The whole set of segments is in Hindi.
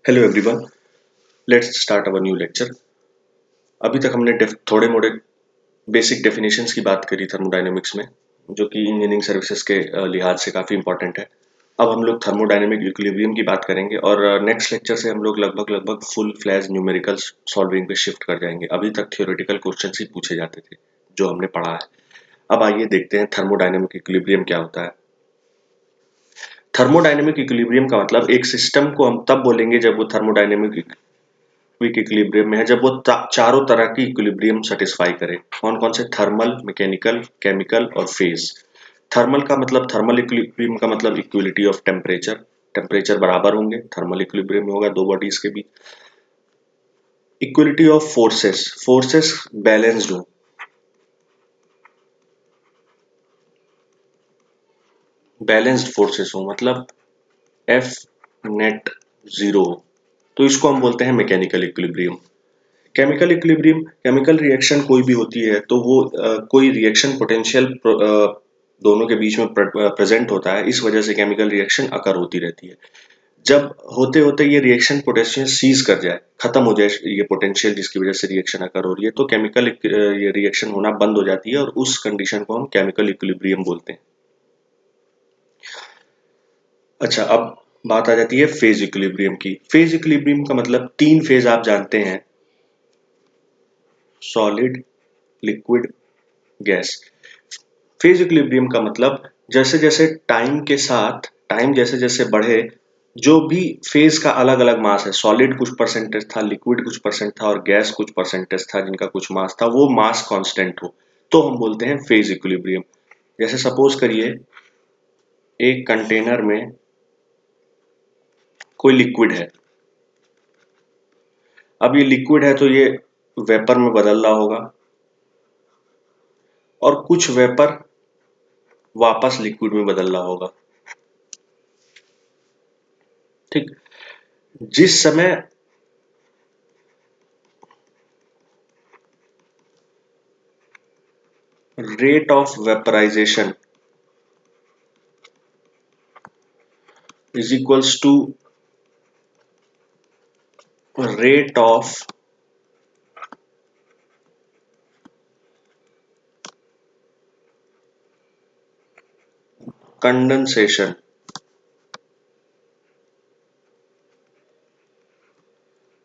Hello everyone, let's start our new lecture. अभी तक हमने थोड़े मोड़े बेसिक डेफिनेशंस की बात करी थर्मोडायनेमिक्स में, जो कि इंजीनियरिंग सर्विसेज के लिहाज से काफ़ी इंपॉर्टेंट है। अब हम लोग थर्मोडायनेमिक इक्विलिब्रियम की बात करेंगे और नेक्स्ट लेक्चर से हम लोग लगभग फुल फ्लैज न्यूमेरिकल सॉल्विंग पे शिफ्ट कर जाएंगे। अभी तक थियोरेटिकल क्वेश्चन ही पूछे जाते थे जो हमने पढ़ा है। अब आइए देखते हैं थर्मोडायनेमिक इक्विलिब्रियम क्या होता है। थर्मोडायनेमिक इक्विलिब्रियम का मतलब एक सिस्टम को हम तब बोलेंगे जब वो थर्मोडायनेमिक इक्विलिब्रियम में है, जब वो चारों तरह की इक्विलिब्रियम सेटिस्फाई करे। कौन कौन से? थर्मल, मैकेनिकल, केमिकल और फेज। थर्मल का मतलब, थर्मल इक्विलिब्रियम का मतलब इक्विलिटी ऑफ टेम्परेचर, टेम्परेचर बराबर होंगे, थर्मल इक्विलिब्रियम में होगा दो बॉडीज के बीच। Equality of forces, forces balanced हो, बैलेंस्ड फोर्सेस हो, मतलब एफ नेट जीरो, तो इसको हम बोलते हैं mechanical equilibrium. Chemical equilibrium, chemical reaction कोई भी होती है तो वो कोई रिएक्शन पोटेंशियल दोनों के बीच में प्रेजेंट होता है, इस वजह से केमिकल रिएक्शन अकर होती रहती है। जब होते होते ये रिएक्शन पोटेंशियल सीज कर जाए, खत्म हो जाए ये पोटेंशियल जिसकी वजह से रिएक्शन अकर हो रही है, तो केमिकल ये रिएक्शन होना बंद हो जाती है और उस कंडीशन को हम केमिकल इक्विलिब्रियम बोलते हैं। अच्छा, अब बात आ जाती है फेज इक्विलिब्रियम की। फेज इक्विलिब्रियम का मतलब तीन फेज आप जानते हैं, solid, liquid, gas. Phase equilibrium का मतलब जैसे जैसे टाइम के साथ, टाइम जैसे जैसे बढ़े, जो भी फेज का अलग अलग मास है, सॉलिड कुछ परसेंटेज था, लिक्विड कुछ परसेंट था और गैस कुछ परसेंटेज था जिनका कुछ मास था, वो मास कांस्टेंट हो, तो हम बोलते हैं फेज इक्विलिब्रियम। जैसे सपोज करिए एक कंटेनर में कोई लिक्विड है। अब ये लिक्विड है तो ये वेपर में बदल रहा होगा और कुछ वेपर वापस लिक्विड में बदल रहा होगा। ठीक, जिस समय rate of vaporization is equals to rate of condensation।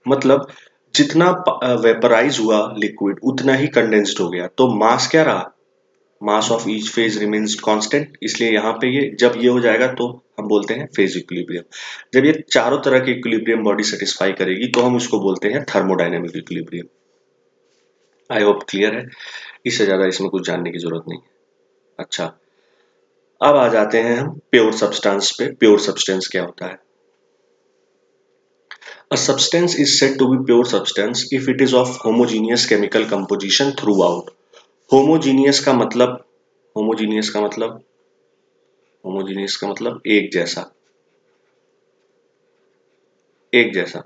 मतलब जितना वेपराइज हुआ लिक्विड उतना ही कंडेंस्ड हो गया, तो मास क्या रहा? Mass of each phase remains constant, इसलिए यहाँ पे ये जब ये हो जाएगा तो हम बोलते हैं फेज इक्विलिब्रियम। जब ये चारों तरह की इक्विलिब्रियम बॉडी सेटिस्फाई करेगी तो हम उसको बोलते हैं thermodynamic equilibrium. I hope clear है, इससे ज्यादा इसमें कुछ जानने की जरूरत नहीं। अच्छा, अब आ जाते हैं हम प्योर सब्सटेंस पे। प्योर सब्सटेंस क्या होता है? A substance is said to be pure substance if it is of homogeneous chemical composition throughout। Homogeneous का मतलब, होमोजीनियस का मतलब, होमोजीनियस का मतलब एक जैसा, एक जैसा।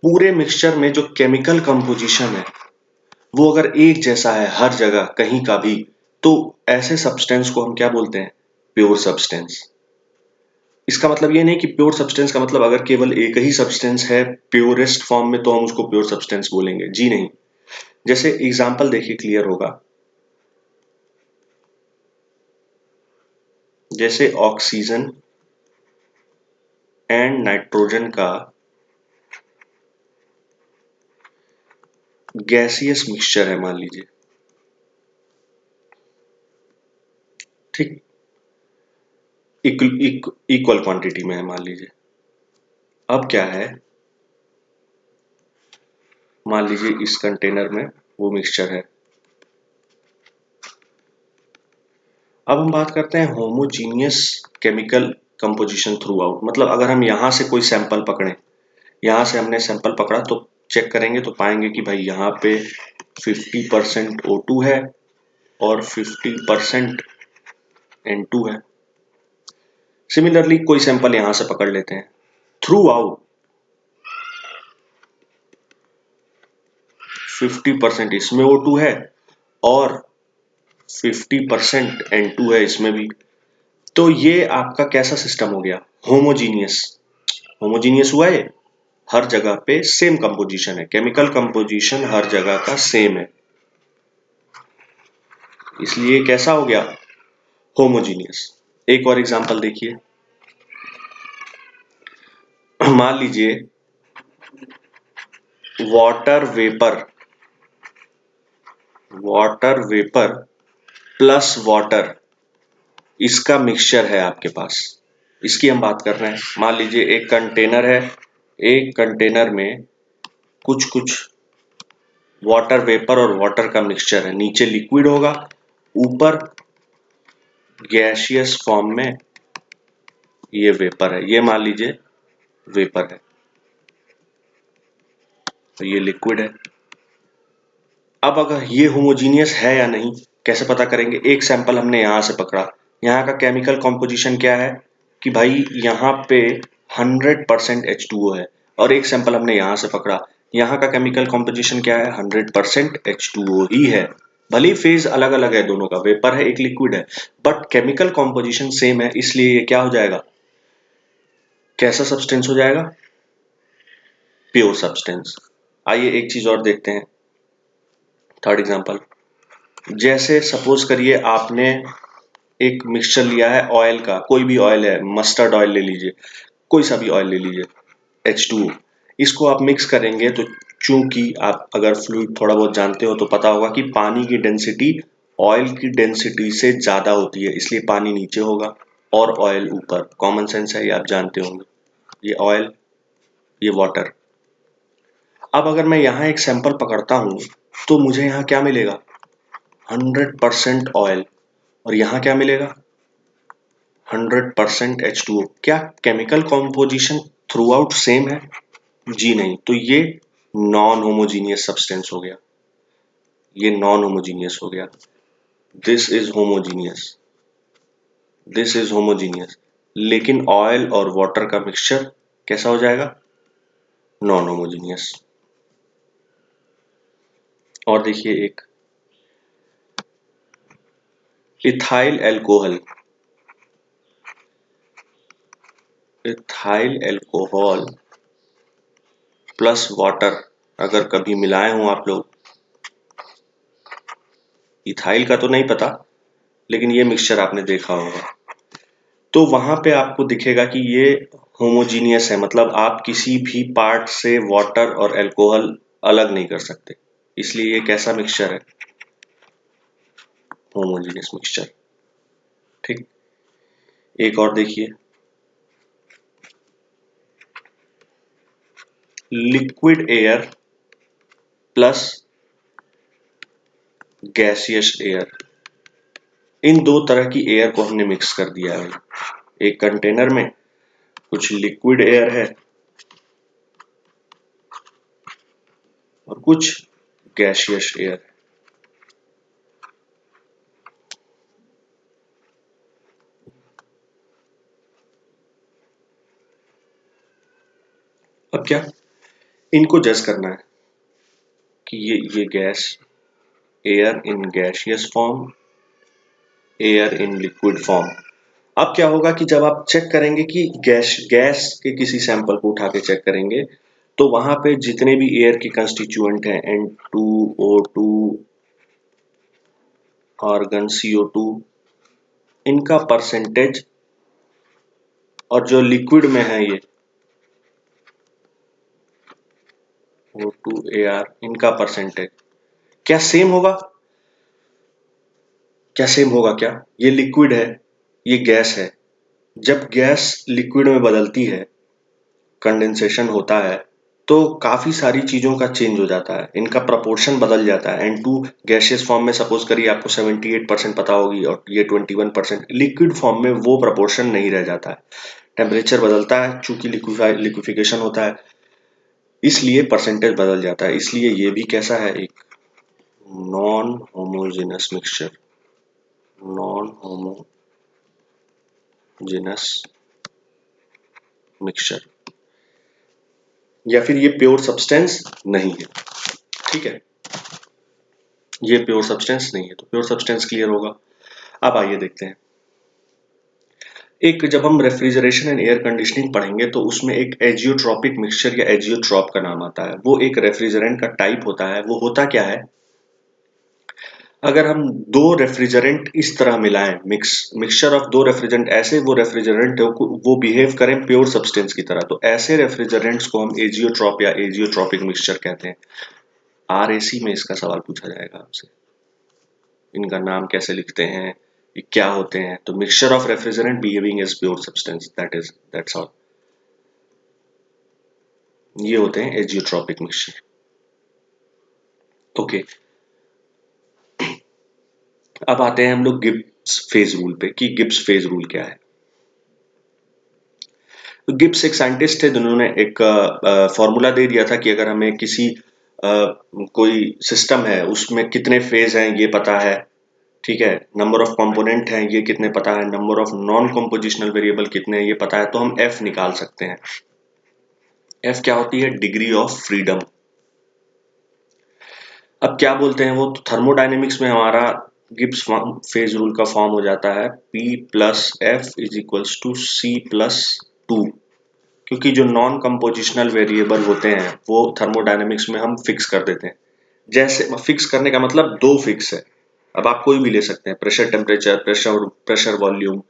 पूरे मिक्सचर में जो केमिकल कंपोजिशन है वो अगर एक जैसा है हर जगह कहीं का भी, तो ऐसे सब्सटेंस को हम क्या बोलते हैं? Pure substance. इसका मतलब ये नहीं कि प्योर सब्सटेंस का मतलब अगर केवल एक ही सब्सटेंस है प्योरेस्ट फॉर्म में तो हम उसको प्योर सब्सटेंस बोलेंगे, जी नहीं। जैसे एग्जांपल देखिए, क्लियर होगा। जैसे ऑक्सीजन एंड नाइट्रोजन का गैसियस मिक्सचर है मान लीजिए, ठीक, इक्वल क्वांटिटी में है मान लीजिए। अब क्या है, मान लीजिए इस कंटेनर में वो मिक्सचर है। अब हम बात करते हैं homogeneous chemical composition through out. मतलब अगर हम यहां से कोई सैंपल पकड़ें, यहां से हमने सैंपल पकड़ा तो चेक करेंगे तो पाएंगे कि भाई यहाँ पे 50% O2 है और 50% N2 है। सिमिलरली कोई सैंपल यहां से पकड़ लेते हैं, थ्रू आउट 50% इसमें O2 है और 50% N2 है इसमें भी, तो ये आपका कैसा सिस्टम हो गया? होमोजीनियस। होमोजीनियस हुआ ये, हर जगह पे सेम कंपोजिशन है, केमिकल कंपोजिशन हर जगह का सेम है, इसलिए कैसा हो गया, होमोजीनियस। एक और एग्जांपल देखिए, मान लीजिए water vapour, water vapour plus water, इसका मिक्सचर है आपके पास, इसकी हम बात कर रहे हैं। मान लीजिए एक कंटेनर है, एक कंटेनर में कुछ कुछ वाटर वेपर और वाटर का मिक्सचर है, नीचे लिक्विड होगा, ऊपर गैसियस फॉर्म में ये वेपर है, ये मान लीजिए वेपर है, तो ये लिक्विड है। अब अगर ये होमोजीनियस है या नहीं कैसे पता करेंगे, एक सैंपल हमने यहां से पकड़ा, यहाँ का केमिकल कॉम्पोजिशन क्या है कि भाई यहाँ पे 100% H2O है, और एक सैंपल हमने यहां से पकड़ा, यहाँ का केमिकल कॉम्पोजिशन क्या है, 100% H2O ही है, भले ही फेज अलग अलग है दोनों का, वेपर है एक लिक्विड है, बट केमिकल कॉम्पोजिशन सेम है, इसलिए ये क्या हो जाएगा, कैसा सब्सटेंस हो जाएगा, प्योर सब्सटेंस। आइए एक चीज और देखते हैं, थर्ड एग्जांपल, जैसे सपोज करिए आपने एक मिक्सचर लिया है ऑयल का, कोई भी ऑयल है, मस्टर्ड ऑयल ले लीजिए, कोई सा भी ऑयल ले लीजिए, H2O, इसको आप मिक्स करेंगे तो चूंकि आप अगर फ्लूइड थोड़ा बहुत जानते हो तो पता होगा कि पानी की डेंसिटी ऑयल की डेंसिटी से ज्यादा होती है, इसलिए पानी नीचे होगा और ऑयल ऊपर, कॉमन सेंस है ये, आप जानते होंगे, ये ऑयल, ये वाटर। अब अगर मैं यहाँ एक सैंपल पकड़ता हूं तो मुझे यहाँ क्या मिलेगा, 100% ऑयल, और यहाँ क्या मिलेगा, 100% H2O। क्या chemical composition through out same है, जी नहीं, तो ये नॉन होमोजीनियस सब्सटेंस हो गया, ये नॉन होमोजीनियस हो गया, this is homogeneous, this is homogeneous, लेकिन ऑयल और वाटर का मिक्सचर कैसा हो जाएगा, नॉन होमोजीनियस। और देखिए एक ethyl alcohol, ethyl alcohol plus water अगर कभी मिलाए हों आप लोग, इथाइल का तो नहीं पता लेकिन ये मिक्सचर आपने देखा होगा, तो वहां पे आपको दिखेगा कि ये होमोजीनियस है, मतलब आप किसी भी पार्ट से वाटर और अल्कोहल अलग नहीं कर सकते, इसलिए ये कैसा मिक्सचर है, होमोजीनियस मिक्सचर। ठीक, एक और देखिए, liquid air plus gaseous air, इन दो तरह की एयर को हमने मिक्स कर दिया है, एक कंटेनर में कुछ लिक्विड एयर है और कुछ गैसियस एयर। अब क्या, इनको जज करना है कि ये gas, air in gaseous form, air in liquid form. अब क्या होगा कि जब आप चेक करेंगे कि गैस गैस के किसी सैंपल को उठा के चेक करेंगे तो वहां पे जितने भी एयर के कंस्टिट्यूएंट हैं, N2O2, आर्गन, CO2, इनका परसेंटेज, और जो लिक्विड में है ये O2AR, इनका परसेंटेज क्या सेम होगा, क्या सेम होगा, क्या, ये लिक्विड है, ये गैस है, जब गैस लिक्विड में बदलती है, कंडेंसेशन होता है, तो काफी सारी चीजों का चेंज हो जाता है, इनका प्रपोर्शन बदल जाता है। N2 गैसियस फॉर्म में सपोज करिए आपको 78% पता होगी और ये 21%, लिक्विड फॉर्म में वो प्रपोर्शन नहीं रह जाता है, टेम्परेचर बदलता है, चूंकि लिक्विफिकेशन होता है, इसलिए परसेंटेज बदल जाता है, इसलिए ये भी कैसा है, एक non homogeneous mixture, non homogeneous mixture, या फिर ये प्योर सब्सटेंस नहीं है। ठीक है, ये प्योर सब्सटेंस नहीं है, तो प्योर सब्सटेंस क्लियर होगा। अब आइए देखते हैं, एक जब हम रेफ्रिजरेशन एंड एयर कंडीशनिंग पढ़ेंगे तो उसमें एक एजियोट्रॉपिक मिक्सचर या एजियोट्रॉप का नाम आता है। वो एक रेफ्रिजरेंट का टाइप होता है। वो होता क्या है, अगर हम दो रेफ्रिजरेंट इस तरह मिलाएं, मिक्सचर ऑफ दो रेफ्रिजरेंट, ऐसे वो रेफ्रिजरेंट वो बिहेव करें प्योर सब्सटेंस की तरह, तो ऐसे रेफ्रिजरेंट्स को हम एजियोट्रॉप या एजियोट्रॉपिक मिक्सचर कहते हैं। आरएसी में इसका सवाल पूछा जाएगा आपसे, इनका नाम कैसे लिखते हैं, ये क्या होते हैं। तो mixture of refrigerant behaving as pure substance, that's all. ये होते हैं एजियोट्रॉपिक मिक्सचर। ओके, अब आते हैं हम लोग गिब्स फेज रूल पे कि गिब्स फेज रूल क्या है। तो गिब्स एक साइंटिस्ट थे जिन्होंने एक फॉर्मूला दे दिया था कि अगर हमें किसी कोई सिस्टम है उसमें कितने फेज हैं ये पता है, ठीक है, नंबर ऑफ कंपोनेंट हैं ये कितने पता है, number of non compositional variable कितने हैं ये पता है, तो हम एफ निकाल सकते हैं। एफ क्या होती है, डिग्री ऑफ फ्रीडम। अब क्या बोलते हैं वो, तो थर्मोडायनेमिक्स में हमारा गिब्स फेज रूल का फॉर्म हो जाता है P plus F is equals to C plus two, क्योंकि जो नॉन कंपोजिशनल वेरिएबल होते हैं वो थर्मोडायनेमिक्स में हम फिक्स कर देते हैं। जैसे फिक्स करने का मतलब दो फिक्स है, अब आप कोई भी ले सकते हैं, प्रेशर टेम्परेचर, प्रेशर वॉल्यूम,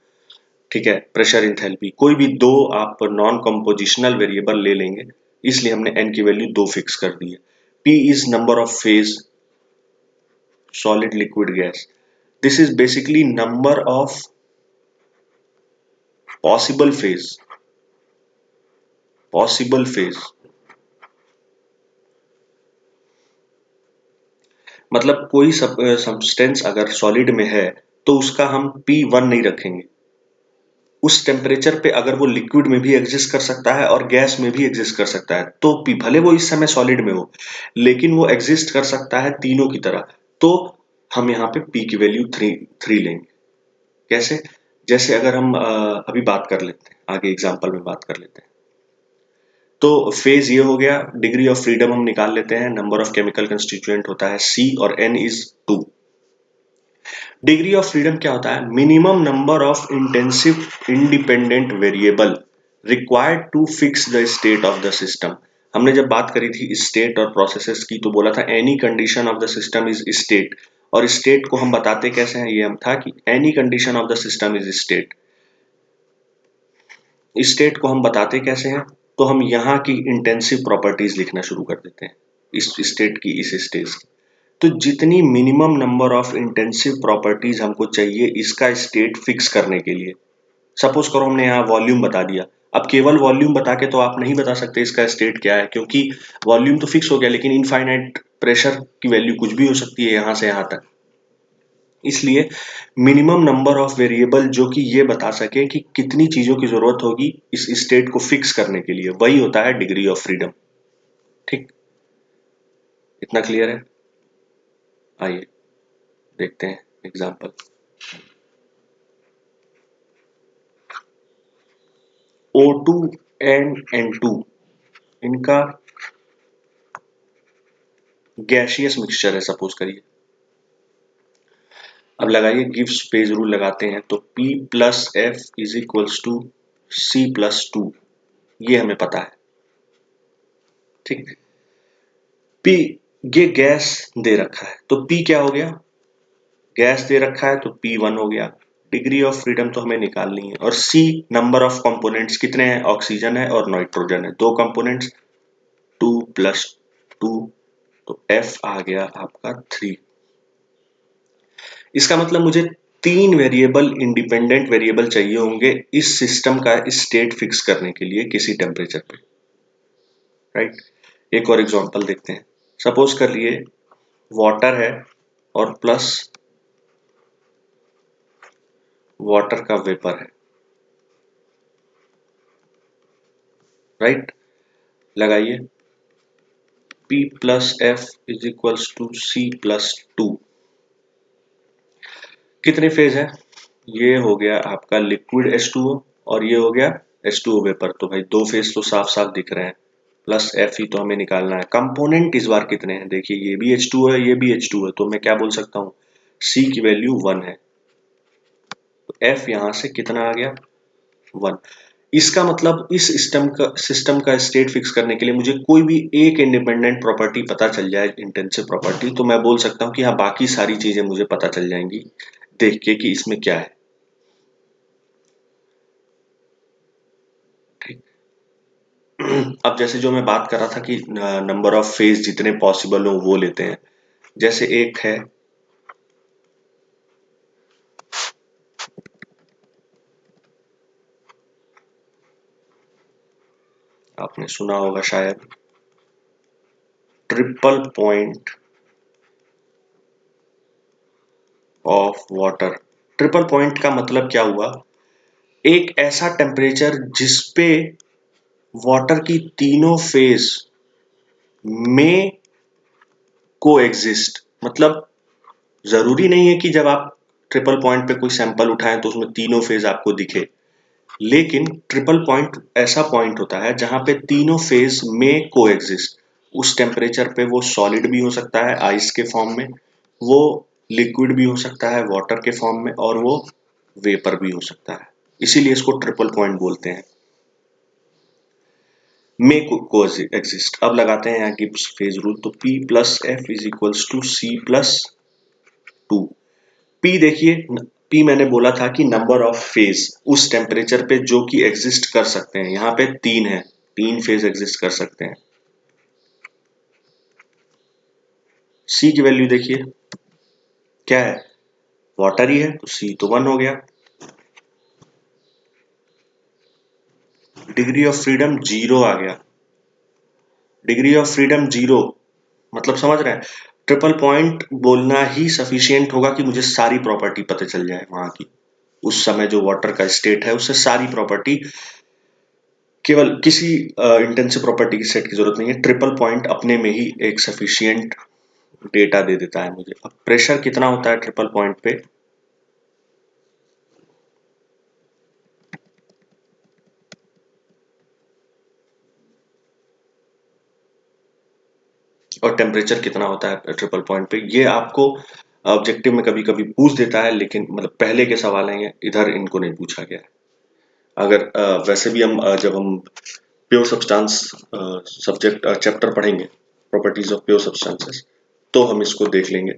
ठीक है, प्रेशर इंथैल्पी, कोई भी दो आप नॉन कंपोजिशनल वेरिएबल ले लेंगे, इसलिए हमने n की वैल्यू दो फिक्स कर दी है। P is number of phase solid liquid gas. This is basically number of possible phase. Possible phase मतलब कोई सब्सटेंस अगर सॉलिड में है तो उसका हम P1 नहीं रखेंगे। उस टेम्परेचर पे अगर वो लिक्विड में भी एग्जिस्ट कर सकता है और गैस में भी एग्जिस्ट कर सकता है, तो P भले वो इस समय सॉलिड में हो लेकिन वो एग्जिस्ट कर सकता है तीनों की तरह। तो हम यहाँ पे P की वैल्यू थ्री लेंगे। कैसे, जैसे अगर हम अभी बात कर लेते हैं, आगे एग्जांपल में बात कर लेते हैं। तो फेज ये हो गया, डिग्री ऑफ फ्रीडम हम निकाल लेते हैं, नंबर ऑफ केमिकल कंस्टिट्यूएंट होता है C और N is 2। Degree of freedom क्या होता है, minimum number of intensive independent variable required to fix the state of the system. हमने जब बात करी थी स्टेट और प्रोसेसेस की तो बोला था any condition of the system is state, और स्टेट को हम बताते कैसे हैं, ये हम था कि any condition of the system is state. State को हम बताते कैसे हैं, तो हम यहाँ की इंटेंसिव प्रॉपर्टीज लिखना शुरू कर देते हैं, इस स्टेट की, इस स्टेज की। तो जितनी minimum number of intensive properties हमको चाहिए इसका स्टेट फिक्स करने के लिए, सपोज करो हमने यहाँ वॉल्यूम बता दिया। अब केवल वॉल्यूम बता के तो आप नहीं बता सकते इसका स्टेट क्या है, क्योंकि वॉल्यूम तो फिक्स हो गया लेकिन इनफाइनाइट प्रेशर की वैल्यू कुछ भी हो सकती है यहाँ से यहाँ तक। इसलिए मिनिमम नंबर ऑफ वेरिएबल जो कि ये बता सके कि कितनी चीजों की जरूरत होगी इस स्टेट को फिक्स करने के लिए, वही होता है डिग्री ऑफ फ्रीडम। ठीक, इतना क्लियर है। आइए देखते हैं एग्जांपल। O2 एंड N2 इनका गैसियस मिक्सचर है सपोज करिए। अब लगाइए गिब्स फेज रूल लगाते हैं, तो P plus F is equals to C plus two, ये हमें पता है। ठीक, P ये गैस दे रखा है तो P क्या हो गया, गैस दे रखा है तो P1 हो गया। डिग्री ऑफ फ्रीडम तो हमें निकालनी है, और C नंबर ऑफ कंपोनेंट्स कितने हैं, ऑक्सीजन है और नाइट्रोजन है, दो कंपोनेंट्स 2 प्लस 2, तो F आ गया आपका 3। इसका मतलब मुझे तीन वेरिएबल इंडिपेंडेंट वेरिएबल चाहिए होंगे इस सिस्टम का स्टेट फिक्स करने के लिए किसी टेम्परेचर पे, राइट। एक और एग्जांपल देखते हैं। सपोज कर लिए वाटर है और प्लस वाटर का वेपर है, राइट। लगाइए P plus F is equals to C plus two. कितने फेज है, ये हो गया आपका लिक्विड H2O और ये हो गया H2O वेपर, तो भाई दो फेज तो साफ साफ दिख रहे हैं। प्लस एफ ही तो हमें निकालना है। कंपोनेंट इस बार कितने हैं, देखिए ये भी H2O है ये भी H2O है, तो मैं क्या बोल सकता हूँ, C की वैल्यू 1 है, तो F यहाँ से कितना आ गया 1। इसका मतलब इस सिस्टम का स्टेट फिक्स करने के लिए मुझे कोई भी एक इंडिपेंडेंट प्रॉपर्टी पता चल जाए, इंटेंसिव प्रॉपर्टी, तो मैं बोल सकता हूँ कि हाँ बाकी सारी चीजें मुझे पता चल जाएंगी देख के कि इसमें क्या है। ठीक। अब जैसे जो मैं बात कर रहा था कि नंबर ऑफ फेज जितने पॉसिबल हो वो लेते हैं। जैसे एक है, आपने सुना होगा शायद, triple point of water. Triple point का मतलब क्या हुआ? एक ऐसा टेम्परेचर जिसपे वाटर की तीनों फेज में को एग्जिस्ट। मतलब जरूरी नहीं है कि जब आप ट्रिपल पॉइंट पे कोई सैंपल उठाएं तो उसमें तीनों फेज आपको दिखे, लेकिन ट्रिपल पॉइंट ऐसा पॉइंट होता है जहां पे तीनों फेज में को एग्जिस्ट। उस टेम्परेचर पे वो सॉलिड भी हो सकता है आइस के फॉर्म में, वो लिक्विड भी हो सकता है वाटर के फॉर्म में, और वो वेपर भी हो सकता है। इसीलिए इसको ट्रिपल पॉइंट बोलते हैं। मे को एग्जिस्ट। अब लगाते हैं यहाँ की फेज रूल, तो P plus F is equals to C plus two. P देखिए, P मैंने बोला था कि नंबर ऑफ फेज उस टेम्परेचर पे जो कि एग्जिस्ट कर सकते हैं। यहाँ पे तीन है, तीन फेज एग्जिस्ट कर सकते हैं। C की वैल्यू देखिए क्या है, वाटर ही है, तो C तो 1 हो गया। डिग्री ऑफ फ्रीडम 0 आ गया। डिग्री ऑफ फ्रीडम 0 मतलब समझ रहे हैं, ट्रिपल पॉइंट बोलना ही सफिशियंट होगा कि मुझे सारी प्रॉपर्टी पता चल जाए वहां की। उस समय जो वाटर का स्टेट है उससे सारी प्रॉपर्टी, केवल किसी इंटेंसिव प्रॉपर्टी की सेट की जरूरत नहीं है। ट्रिपल पॉइंट अपने में ही एक सफिशियंट डेटा दे देता है मुझे। अब प्रेशर कितना होता है ट्रिपल पॉइंट पे, और टेम्परेचर कितना होता है ट्रिपल पॉइंट पे, ये आपको ऑब्जेक्टिव में कभी कभी पूछ देता है, लेकिन मतलब पहले के सवाल हैं, इधर इनको नहीं पूछा गया है। अगर वैसे भी हम जब हम प्योर सब्सटेंस सब्जेक्ट चैप्टर पढ़ेंगे, प्रॉपर्टीज ऑफ प्योर सब्सटेंसेस, तो हम इसको देख लेंगे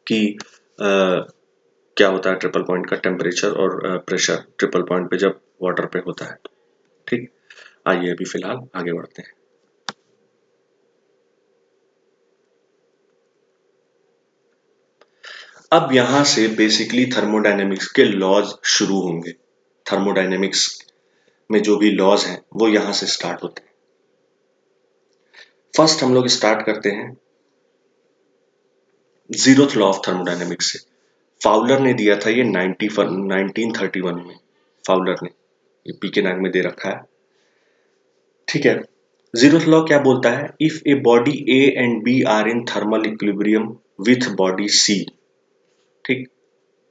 कि क्या होता है ट्रिपल पॉइंट का टेम्परेचर और प्रेशर ट्रिपल पॉइंट पे जब वाटर पे होता है। ठीक, आइए अभी फिलहाल आगे बढ़ते हैं। अब यहां से बेसिकली थर्मोडायनेमिक्स के लॉज शुरू होंगे। थर्मोडायनेमिक्स में जो भी लॉज हैं वो यहां से स्टार्ट होते हैं। फर्स्ट हम लोग स्टार्ट करते हैं जीरोथ लॉ ऑफ थर्मोडायनेमिक्स से। फाउलर ने दिया था ये 1931 में। फाउलर ने, ये पी के नाम में दे रखा है। ठीक है, जीरोथ लॉ क्या बोलता है? If a body A and B are in thermal equilibrium with body C. ठीक,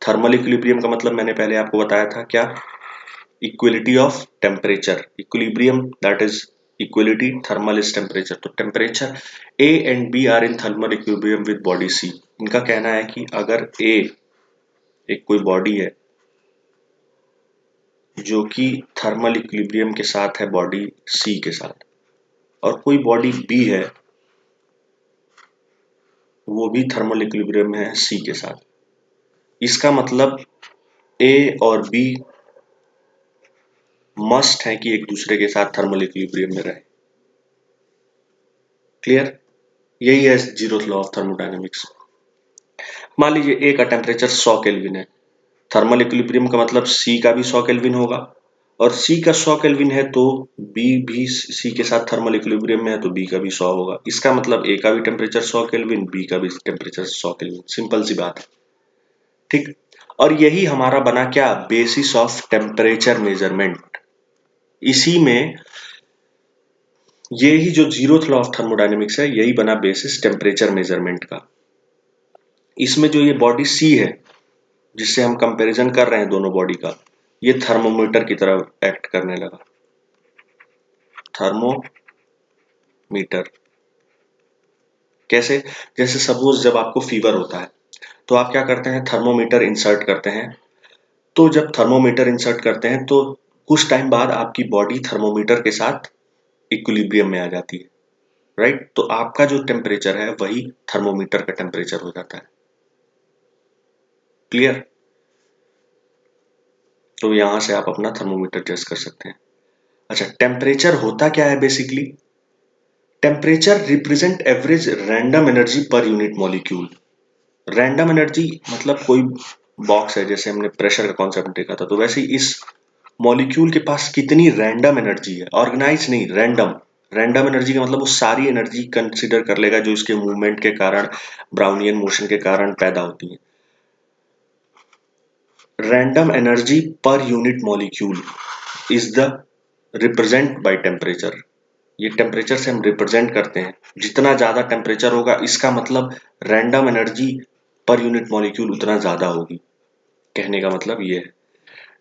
थर्मल इक्विलिब्रियम का मतलब मैंने पहले आपको बताया था क्या, equality of temperature. Equilibrium that is equality, thermal is temperature. तो temperature A and B are in thermal equilibrium with body C. इनका कहना है कि अगर ए एक कोई बॉडी है जो कि थर्मल इक्विलिब्रियम के साथ है बॉडी सी के साथ, और कोई बॉडी बी है वो भी थर्मल इक्विलिब्रियम में है सी के साथ, इसका मतलब ए और बी मस्ट है कि एक दूसरे के साथ थर्मल इक्विलिब्रियम में रहे। क्लियर? यही है जीरोथ लॉ ऑफ थर्मोडायनेमिक्स। मान लीजिए ए का टेम्परेचर 100 केल्विन है, थर्मल इक्विलिब्रियम का मतलब सी का भी 100 केल्विन होगा, और सी का 100 केल्विन है तो बी भी सी के साथ थर्मल इक्विलिब्रियम में है तो बी का भी 100 होगा। इसका मतलब ए का भी टेम्परेचर 100 केल्विन, बी का भी टेम्परेचर 100 केल्विन। सिंपल सी बात है। ठीक, और यही हमारा बना क्या, बेसिस ऑफ टेम्परेचर मेजरमेंट। इसी में यही जो जीरोथ लॉ ऑफ थर्मोडायनेमिक्स है यही बना बेसिस टेम्परेचर मेजरमेंट का। इसमें जो ये बॉडी सी है जिससे हम कंपैरिजन कर रहे हैं दोनों बॉडी का, ये थर्मोमीटर की तरह एक्ट करने लगा। थर्मोमीटर कैसे? जैसे सपोज जब आपको फीवर होता है तो आप क्या करते हैं, थर्मोमीटर इंसर्ट करते हैं तो जब थर्मोमीटर इंसर्ट करते हैं तो कुछ टाइम बाद आपकी बॉडी थर्मोमीटर के साथ इक्विलिब्रियम में आ जाती है, राइट। तो आपका जो टेम्परेचर है वही थर्मोमीटर का टेम्परेचर हो जाता है। क्लियर। तो यहां से आप अपना थर्मोमीटर टेस्ट कर सकते हैं। अच्छा, टेम्परेचर होता क्या है basically? Temperature represent average random energy per unit molecule. Random energy मतलब कोई बॉक्स है, जैसे हमने प्रेशर का कॉन्सेप्ट देखा था, तो वैसे ही इस मॉलिक्यूल के पास कितनी रैंडम एनर्जी है, ऑर्गेनाइज नहीं, रैंडम। रैंडम एनर्जी का मतलब वो सारी एनर्जी कंसिडर कर लेगा जो इसके मूवमेंट के कारण, ब्राउनियन मोशन के कारण पैदा होती है। Random energy per unit molecule is the represent by temperature. ये टेम्परेचर से हम रिप्रेजेंट करते हैं। जितना ज्यादा टेम्परेचर होगा इसका मतलब random energy per unit molecule उतना ज्यादा होगी। कहने का मतलब ये है।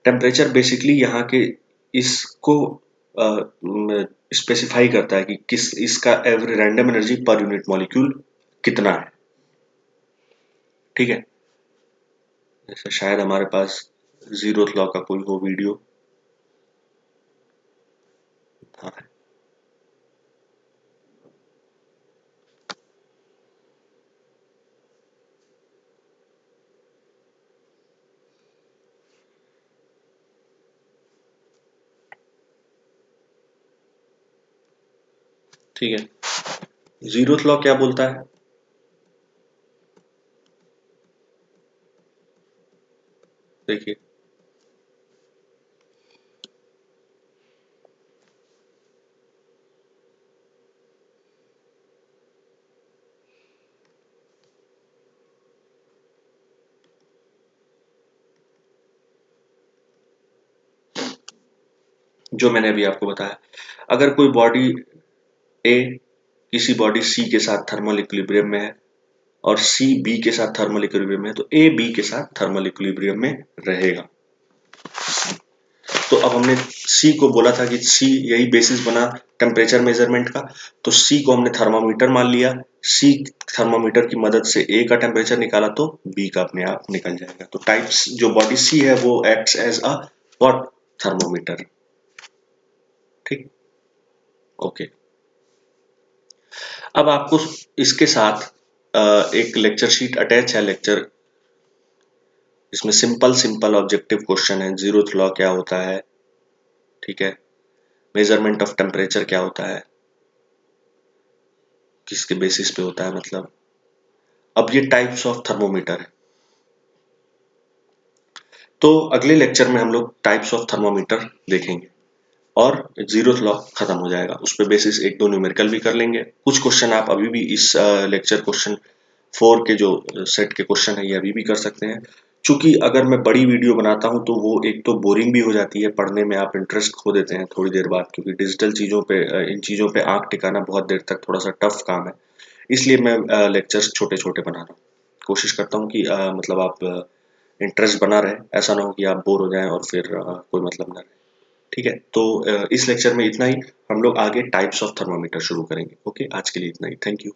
टेम्परेचर बेसिकली यहाँ के इसको स्पेसिफाई करता है कि किस इसका every random energy per unit molecule कितना है। ठीक है। जैसे शायद हमारे पास जीरोथ लॉ का कोई हो वीडियो। हाँ, ठीक है। जीरोथ लॉ क्या बोलता है? देखिए, जो मैंने अभी आपको बताया, अगर कोई बॉडी ए किसी बॉडी सी के साथ थर्मल इक्विलिब्रियम में है और सी बी के साथ थर्मल इक्विलिब्रियम में है, तो ए बी के साथ थर्मल इक्विलिब्रियम में रहेगा। तो अब हमने सी को बोला था कि सी यही बेसिस बना टेम्परेचर मेजरमेंट का, तो सी को हमने थर्मामीटर मान लिया। सी थर्मामीटर की मदद से ए का टेम्परेचर निकाला तो बी का अपने आप निकल जाएगा। तो टाइप्स जो बॉडी सी है वो acts as a what? Thermometer. ठीक। ओके। अब आपको इसके साथ एक लेक्चर शीट अटैच है, लेक्चर, इसमें सिंपल सिंपल ऑब्जेक्टिव क्वेश्चन है। जीरोथ लॉ क्या होता है, ठीक है, मेजरमेंट ऑफ टेम्परेचर क्या होता है, किसके बेसिस पे होता है, मतलब अब ये टाइप्स ऑफ थर्मोमीटर है। तो अगले लेक्चर में हम लोग टाइप्स ऑफ थर्मोमीटर देखेंगे और जीरोथ लॉ खत्म हो जाएगा। उस पे बेसिस एक दो न्यूमेरिकल भी कर लेंगे। कुछ क्वेश्चन आप अभी भी इस लेक्चर क्वेश्चन 4 के जो सेट के क्वेश्चन है ये अभी भी कर सकते हैं। चूंकि अगर मैं बड़ी वीडियो बनाता हूं तो वो एक तो बोरिंग भी हो जाती है, पढ़ने में आप इंटरेस्ट खो देते हैं थोड़ी देर बाद, क्योंकि डिजिटल चीजों पे इन चीजों पे आंख टिकाना बहुत देर तक थोड़ा सा टफ काम है। इसलिए मैं लेक्चर्स छोटे छोटे बना रहा हूँ। कोशिश करता हूँ कि मतलब आप इंटरेस्ट बना रहे, ऐसा ना हो कि आप बोर हो जाएं और फिर कोई मतलब ना रहे। ठीक है। तो इस लेक्चर में इतना ही। हम लोग आगे टाइप्स ऑफ थर्मामीटर शुरू करेंगे। ओके, आज के लिए इतना ही। Thank you.